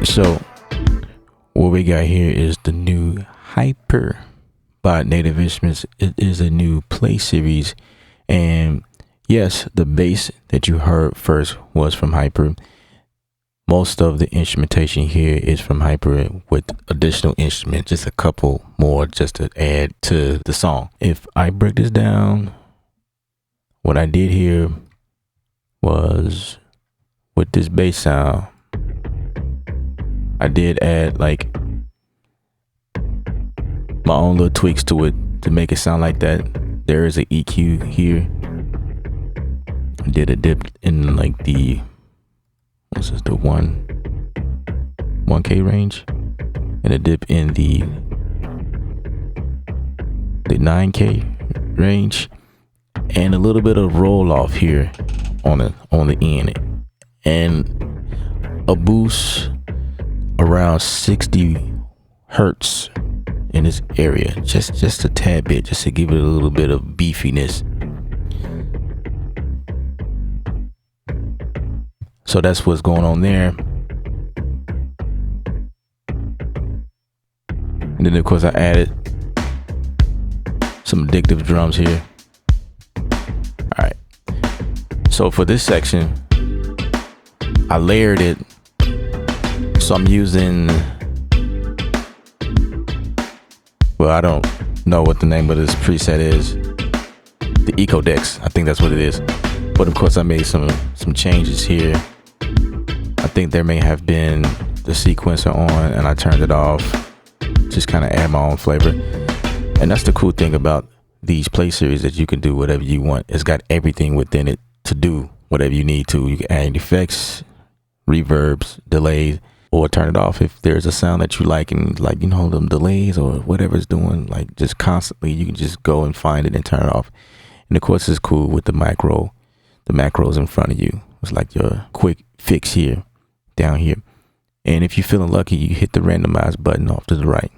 So what we got here is the new Hypr by Native Instruments. It is a new play series, and yes, the bass that you heard first was from Hypr. Most of the instrumentation here is from Hypr with additional instruments, just a couple more just to add to the song. If I break this down, what I did here was with this bass sound, I did add like my own little tweaks to it to make it sound like that. There is an EQ here. I did a dip in like the, what's this, the 1K range, and a dip in the 9K range, and a little bit of roll off here on the end, and a boost around 60 hertz in this area, just a tad bit, just to give it a little bit of beefiness. So that's what's going on there. And then of course I added some addictive drums here. All right, so for this section I layered it. So I'm using, well, I don't know what the name of this preset is. The Eco Decks, I think that's what it is. But of course I made some changes here. I think there may have been the sequencer on and I turned it off. Just kind of add my own flavor. And that's the cool thing about these play series, that you can do whatever you want. It's got everything within it to do whatever you need to. You can add effects, reverbs, delays, or turn it off if there's a sound that you like, and like, you know, them delays or whatever it's doing, like just constantly, you can just go and find it and turn it off. And of course it's cool with the macros in front of you. It's like your quick fix here, down here. And if you're feeling lucky, you hit the randomize button off to the right.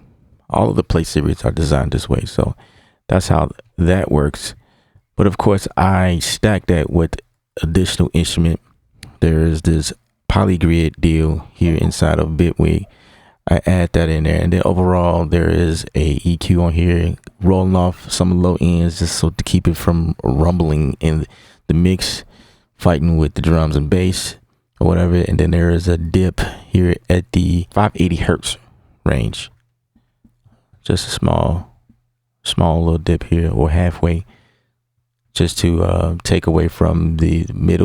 All of the play series are designed this way, so that's how that works. But of course I stack that with additional instrument. There is this polygrid deal here inside of Bitwig. I add that in there, and then overall there is a EQ on here, rolling off some low ends just so to keep it from rumbling in the mix, fighting with the drums and bass or whatever. And then there is a dip here at the 580 hertz range, just a small little dip here, or halfway, just to take away from the mid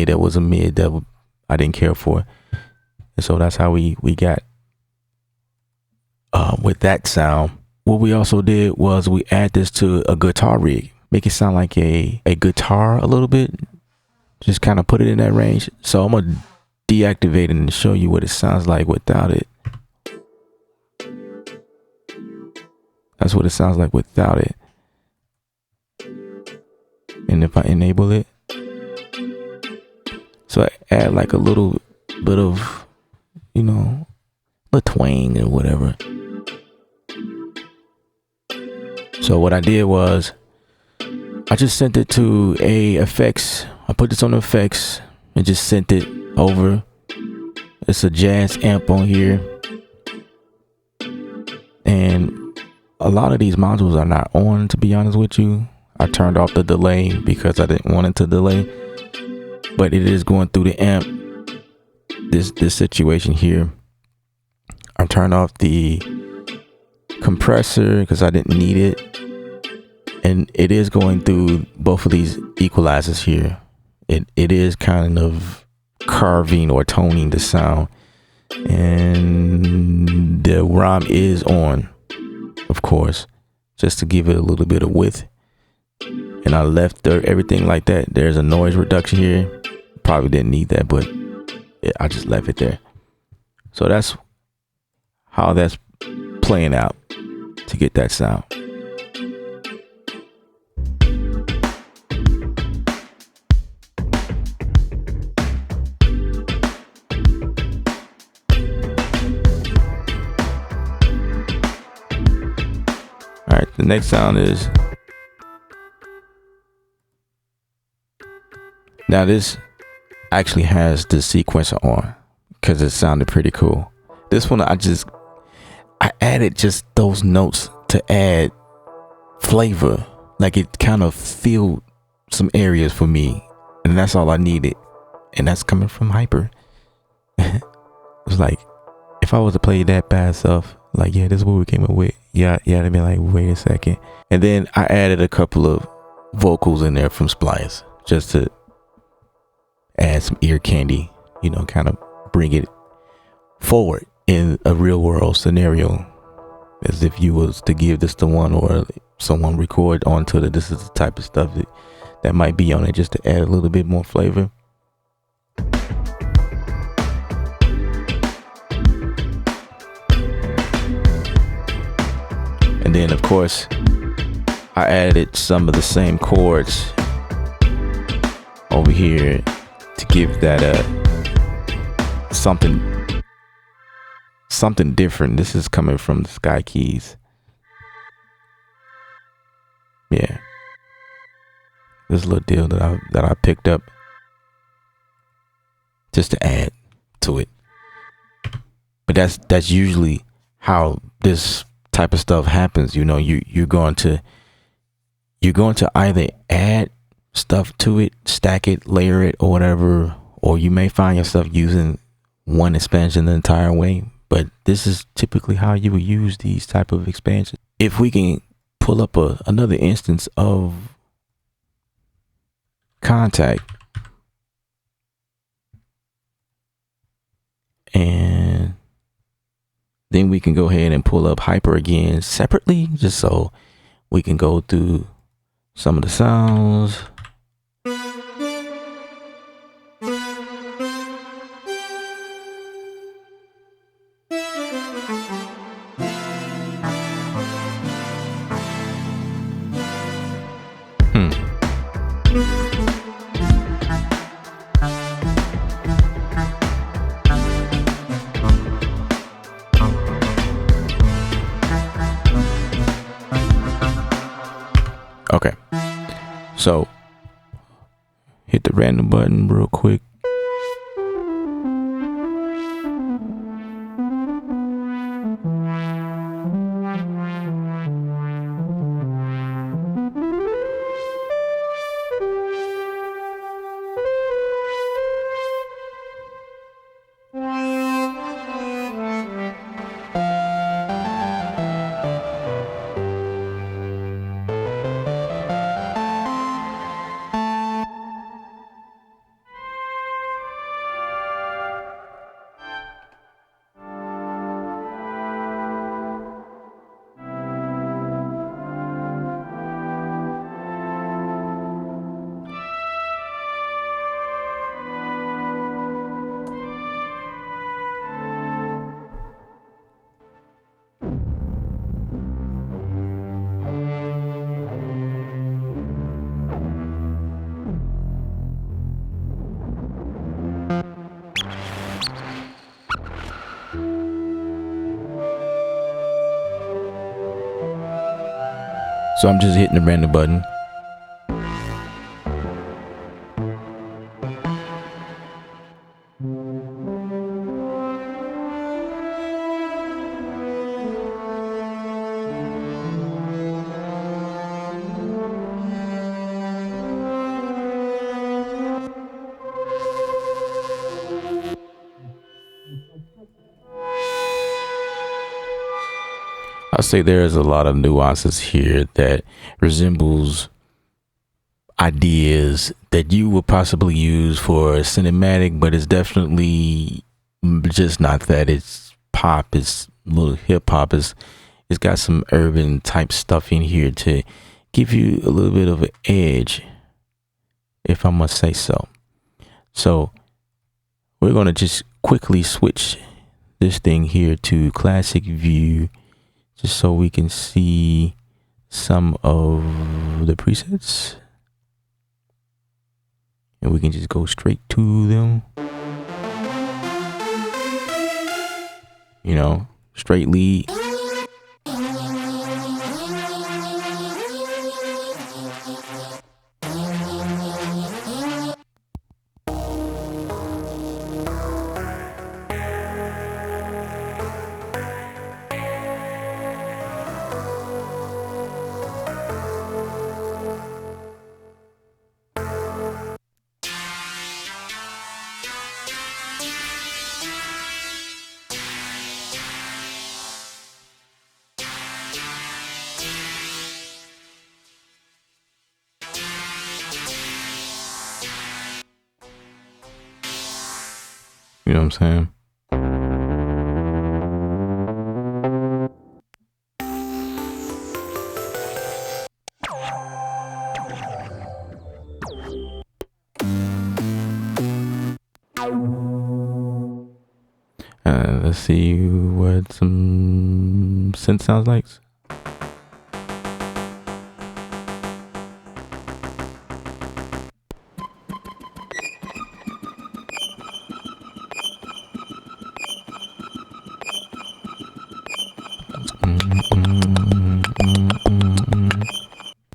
that was a mid that I didn't care for. And so that's how we got with that sound. What we also did was we add this to a guitar rig, make it sound like a guitar a little bit, just kind of put it in that range. So I'm gonna deactivate it and show you what it sounds like without it. That's what it sounds like without it. And if I enable it, so I add like a little bit of, you know, a twang or whatever. So what I did was I just sent it to effects. I put this on the effects and just sent it over. It's a jazz amp on here. And a lot of these modules are not on, to be honest with you. I turned off the delay because I didn't want it to delay. But it is going through the amp. This situation here, I turned off the compressor because I didn't need it, and it is going through both of these equalizers here. It is kind of carving or toning the sound, and the ROM is on, of course, just to give it a little bit of width. And I left everything like that. There's a noise reduction here. Probably didn't need that, but I just left it there. So that's how that's playing out to get that sound. All right, the next sound is, now this actually has the sequencer on because it sounded pretty cool. This one I added just those notes to add flavor. Like it kind of filled some areas for me, and that's all I needed. And that's coming from Hypr. It's like if I was to play that by itself, like, yeah, this is what we came up with. Yeah, they'd be like, wait a second. And then I added a couple of vocals in there from Splice just to add some ear candy, you know, kind of bring it forward in a real world scenario, as if you was to give this to one or someone record onto it. This is the type of stuff that might be on it, just to add a little bit more flavor. And then of course I added some of the same chords over here to give that something different. This is coming from the Sky Keys. Yeah, this little deal that I picked up just to add to it. But that's usually how this type of stuff happens. You know, you're going to either add stuff to it, stack it, layer it, or whatever, or you may find yourself using one expansion the entire way. But this is typically how you would use these type of expansions. If we can pull up another instance of Contact, and then we can go ahead and pull up Hypr again separately, just so we can go through some of the sounds. Okay, so hit the random button real quick. So I'm just hitting the random button. I'll say there's a lot of nuances here that resembles ideas that you would possibly use for a cinematic, but it's definitely just not that. It's pop, it's a little hip hop, it's got some urban type stuff in here to give you a little bit of an edge, if I must say so. So we're going to just quickly switch this thing here to classic view, just so we can see some of the presets, and we can just go straight to them, you know, straight lead. You know what I'm saying? Let's see what some synth sounds like.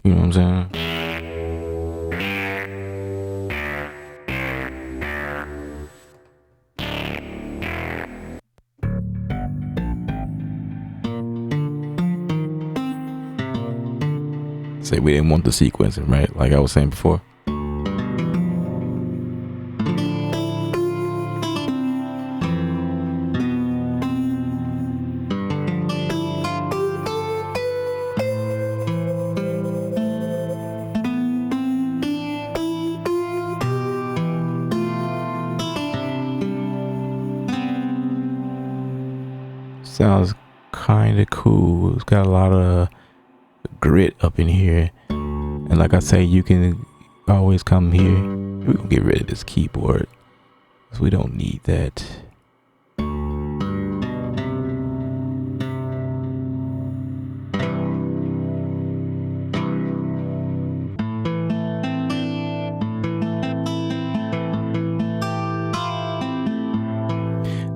You know what I'm saying? Say we didn't want the sequencing, right? Like I was saying before. Sounds kind of cool. It's got a lot of grit up in here. And like I say, you can always come here. We're gonna get rid of this keyboard because we don't need that.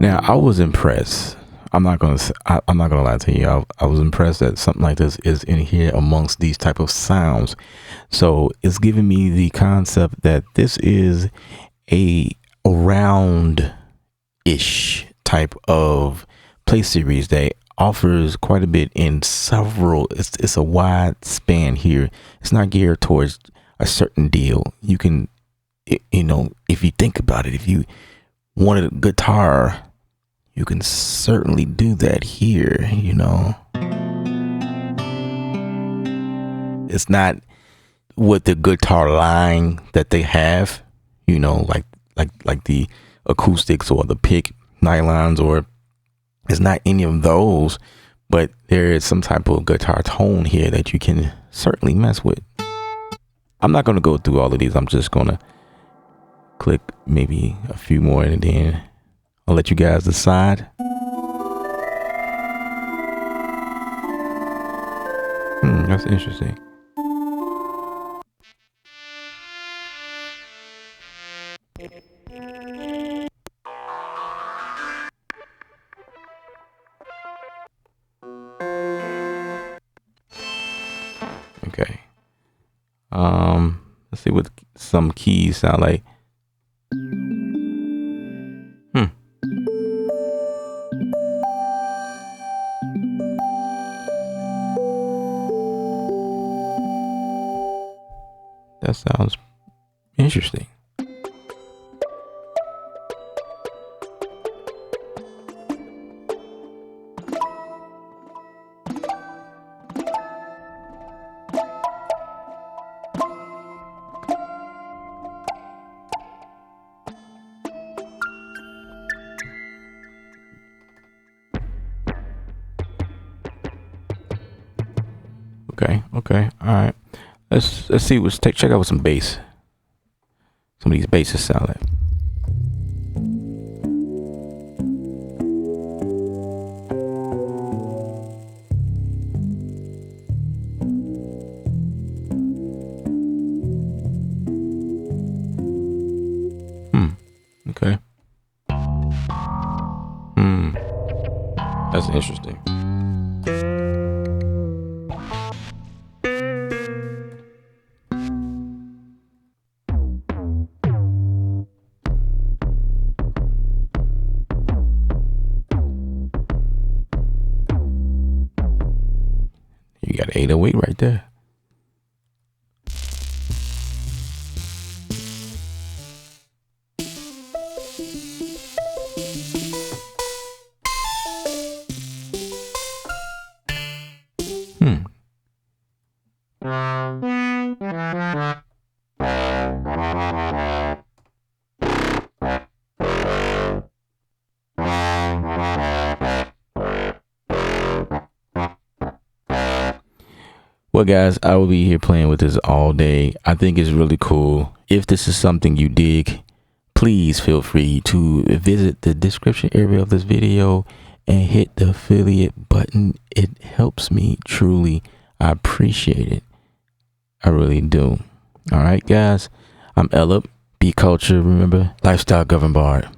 Now I was impressed. I'm not gonna lie to you. I was impressed that something like this is in here amongst these type of sounds. So it's giving me the concept that this is a round-ish type of play series that offers quite a bit in several. It's a wide span here. It's not geared towards a certain deal. You can, you know, if you think about it, if you wanted a guitar, you can certainly do that here, you know. It's not with the guitar line that they have, you know, like the acoustics or the pick nylons, or it's not any of those, but there is some type of guitar tone here that you can certainly mess with. I'm not going to go through all of these. I'm just going to click maybe a few more and then I'll let you guys decide. That's interesting. Okay. Let's see what some keys sound like. That sounds interesting. Okay. All right. Let's see. Check out what some bass. Some of these basses sound like. Okay. That's interesting. You got 808 right there. Well, guys, I will be here playing with this all day. I think it's really cool. If this is something you dig, please feel free to visit the description area of this video and hit the affiliate button. It helps me truly. I appreciate it. I really do. All right, guys. I'm Ella. Be culture. Remember, lifestyle governed by art.